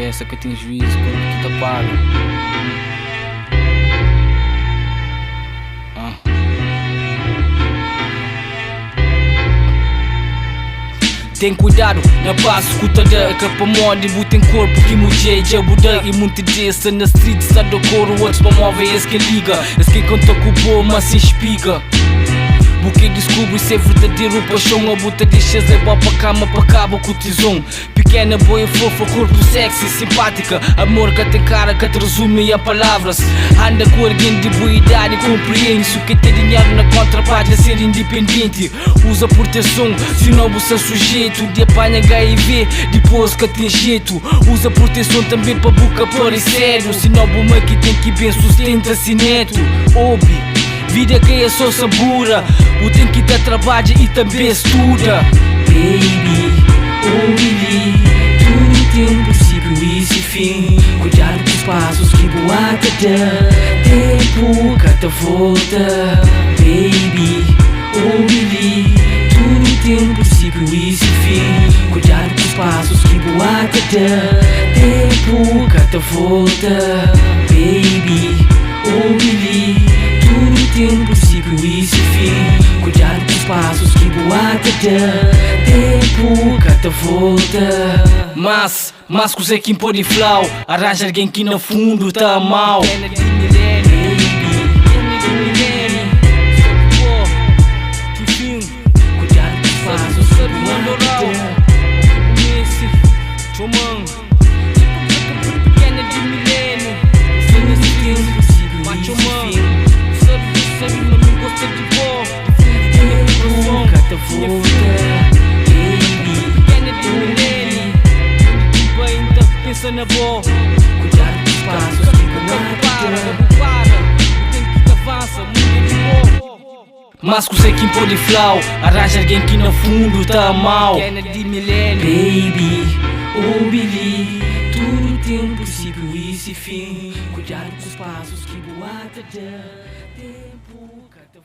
essa que tem juízo quando tu te apaga. Tem cuidado na base, escutada que para moda tem corpo que mudei, já buda e muito dessa na street, está do coro, outros para mover, esse que liga, esse que conta com o bom, mas se espiga. Porque descubro se é verdadeiro paixão, a buta deixa de boa para cama, para cabo com o tesão. Pequena, boa e fofa, corpo sexy, simpática, amor que tem cara que te resume em palavras. Anda com alguém de boa idade e compreende-se que tem dinheiro na contraparte, ser independente. Usa proteção, se não você sujeito de apanha HIV, depois que tem jeito. Usa proteção também para boca para sério, se não bom que tem que bem sustenta-se neto. Obi, vida que é só sabura, o tem que dar trabalho e também estuda. Baby, ouvi, tudo tem um princípio e esse fim. Cuidado com os passos que boata dá, tempo que te volta. Baby, ouvi, tudo tem um princípio e esse fim. Cuidado com os passos que boata dá, tempo que te volta. Baby, ouvi, tudo tem um princípio e esse fim. Cuidado com os passos que boata dá, tempo que te volta. Mas coisa que pode flau, arranja alguém que no fundo tá mal. Cuidado com os passos que boata dá. Pensa na boa, cuidado com os passos que para, tem que avança, muito de boa. Mas que quem pode flau, arranja alguém que no fundo tá mal. Baby, ouvi, tudo tem um princípio e esse fim. Cuidado com os passos que boata dá, tempo que te